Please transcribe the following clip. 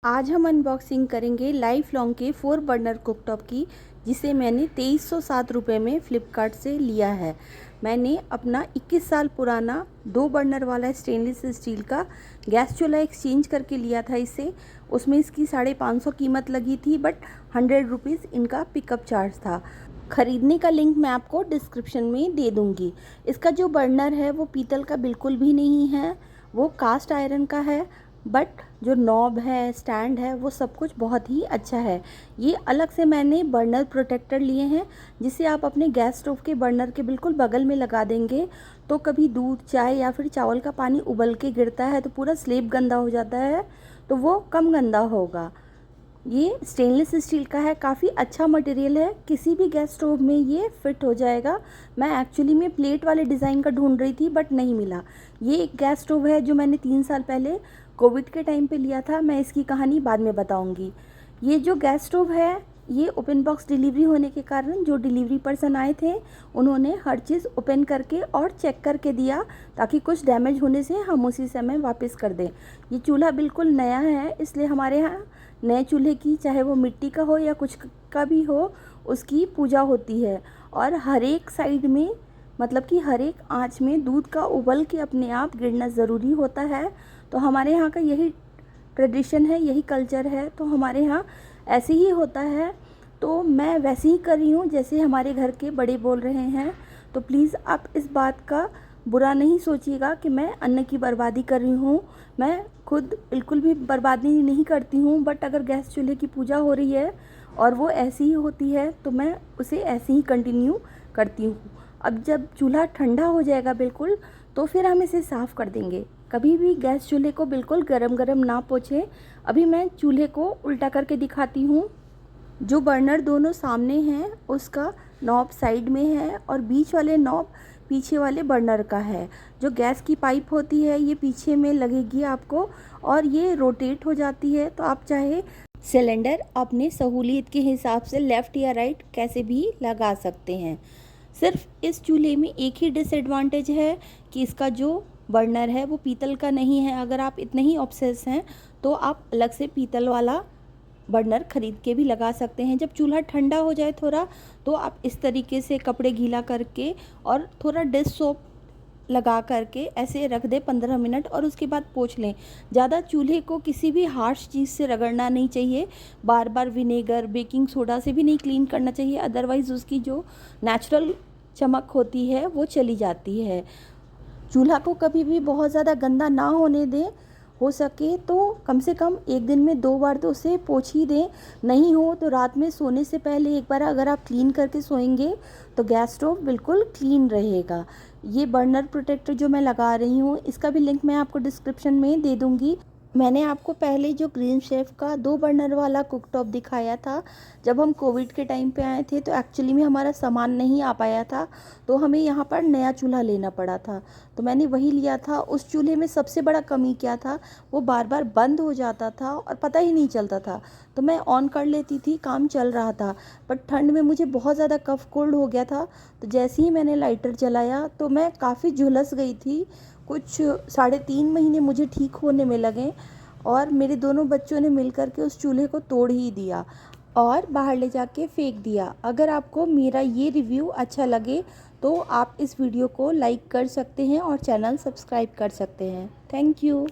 आज हम अनबॉक्सिंग करेंगे लाइफ लॉन्ग के 4 बर्नर कुकटॉप की, जिसे मैंने 2307 रुपये में फ़्लिपकार्ट से लिया है। मैंने अपना 21 साल पुराना 2 बर्नर वाला स्टेनलेस स्टील का गैस चूल्हा एक्सचेंज करके लिया था इसे। उसमें इसकी 550 कीमत लगी थी, बट 100 रुपीज़ इनका पिकअप चार्ज था। ख़रीदने का लिंक मैं आपको डिस्क्रिप्शन में दे दूँगी। इसका जो बर्नर है वो पीतल का बिल्कुल भी नहीं है, वो कास्ट आयरन का है। बट जो नॉब है, स्टैंड है, वो सब कुछ बहुत ही अच्छा है। ये अलग से मैंने बर्नर प्रोटेक्टर लिए हैं, जिसे आप अपने गैस स्टोव के बर्नर के बिल्कुल बगल में लगा देंगे तो कभी दूध, चाय या फिर चावल का पानी उबल के गिरता है तो पूरा स्लेब गंदा हो जाता है, तो वो कम गंदा होगा। ये स्टेनलेस स्टील का है, काफ़ी अच्छा मटेरियल है, किसी भी गैस स्टोव में ये फिट हो जाएगा। मैं एक्चुअली में प्लेट वाले डिज़ाइन का ढूंढ रही थी, बट नहीं मिला। ये एक गैस स्टोव है जो मैंने 3 साल पहले कोविड के टाइम पे लिया था। मैं इसकी कहानी बाद में बताऊंगी। ये जो गैस स्टोव है, ये ओपन बॉक्स डिलीवरी होने के कारण जो डिलीवरी पर्सन आए थे उन्होंने हर चीज़ ओपन करके और चेक करके दिया, ताकि कुछ डैमेज होने से हम उसी समय वापस कर दें। ये चूल्हा बिल्कुल नया है, इसलिए हमारे यहाँ नए चूल्हे की, चाहे वो मिट्टी का हो या कुछ का भी हो, उसकी पूजा होती है। और हर एक साइड में, मतलब कि हर एक आंच में दूध का उबल के अपने आप गिरना ज़रूरी होता है। तो हमारे यहाँ का यही ट्रेडिशन है, यही कल्चर है, तो हमारे यहाँ ऐसे ही होता है। तो मैं वैसे ही कर रही हूँ जैसे हमारे घर के बड़े बोल रहे हैं। तो प्लीज़ आप इस बात का बुरा नहीं सोचिएगा कि मैं अन्न की बर्बादी कर रही हूँ। मैं खुद बिल्कुल भी बर्बादी नहीं करती हूँ, बट अगर गैस चूल्हे की पूजा हो रही है और वो ऐसी ही होती है तो मैं उसे ऐसे ही कंटिन्यू करती हूँ। अब जब चूल्हा ठंडा हो जाएगा बिल्कुल, तो फिर हम इसे साफ़ कर देंगे। कभी भी गैस चूल्हे को बिल्कुल गरम गरम ना पोंछें। अभी मैं चूल्हे को उल्टा करके दिखाती हूँ। जो बर्नर दोनों सामने हैं उसका नॉब साइड में है और बीच वाले नॉब पीछे वाले बर्नर का है। जो गैस की पाइप होती है ये पीछे में लगेगी आपको, और ये रोटेट हो जाती है। तो आप चाहे सिलेंडर अपने सहूलियत के हिसाब से लेफ़्ट या राइट कैसे भी लगा सकते हैं। सिर्फ इस चूल्हे में एक ही डिसएडवांटेज है कि इसका जो बर्नर है वो पीतल का नहीं है। अगर आप इतने ही ऑब्सेस हैं तो आप अलग से पीतल वाला बर्नर ख़रीद के भी लगा सकते हैं। जब चूल्हा ठंडा हो जाए थोड़ा, तो आप इस तरीके से कपड़े गीला करके और थोड़ा डिश सोप लगा करके ऐसे रख दें 15 मिनट, और उसके बाद पोंछ लें। ज़्यादा चूल्हे को किसी भी हार्श चीज़ से रगड़ना नहीं चाहिए। बार बार विनेगर, बेकिंग सोडा से भी नहीं क्लीन करना चाहिए, अदरवाइज़ उसकी जो नेचुरल चमक होती है वो चली जाती है। चूल्हा को कभी भी बहुत ज़्यादा गंदा ना होने दें। हो सके तो कम से कम एक दिन में 2 बार तो उसे पोंछ ही दें। नहीं हो तो रात में सोने से पहले एक बार अगर आप क्लीन करके सोएंगे तो गैस स्टोव बिल्कुल क्लीन रहेगा। ये बर्नर प्रोटेक्टर जो मैं लगा रही हूँ, इसका भी लिंक मैं आपको डिस्क्रिप्शन में दे दूँगी। मैंने आपको पहले जो ग्रीन शेफ़ का 2 बर्नर वाला कुकटॉप दिखाया था, जब हम कोविड के टाइम पे आए थे तो एक्चुअली में हमारा सामान नहीं आ पाया था, तो हमें यहाँ पर नया चूल्हा लेना पड़ा था। तो मैंने वही लिया था। उस चूल्हे में सबसे बड़ा कमी क्या था, वो बार बार बंद हो जाता था और पता ही नहीं चलता था। तो मैं ऑन कर लेती थी, काम चल रहा था, बट ठंड में मुझे बहुत ज़्यादा कफ़ कोल्ड हो गया था। तो जैसे ही मैंने लाइटर जलाया तो मैं काफ़ी झुलस गई थी। कुछ 3.5 महीने मुझे ठीक होने में लगे, और मेरे दोनों बच्चों ने मिलकर के उस चूल्हे को तोड़ ही दिया और बाहर ले जाके फेंक दिया। अगर आपको मेरा ये रिव्यू अच्छा लगे तो आप इस वीडियो को लाइक कर सकते हैं और चैनल सब्सक्राइब कर सकते हैं। Thank you.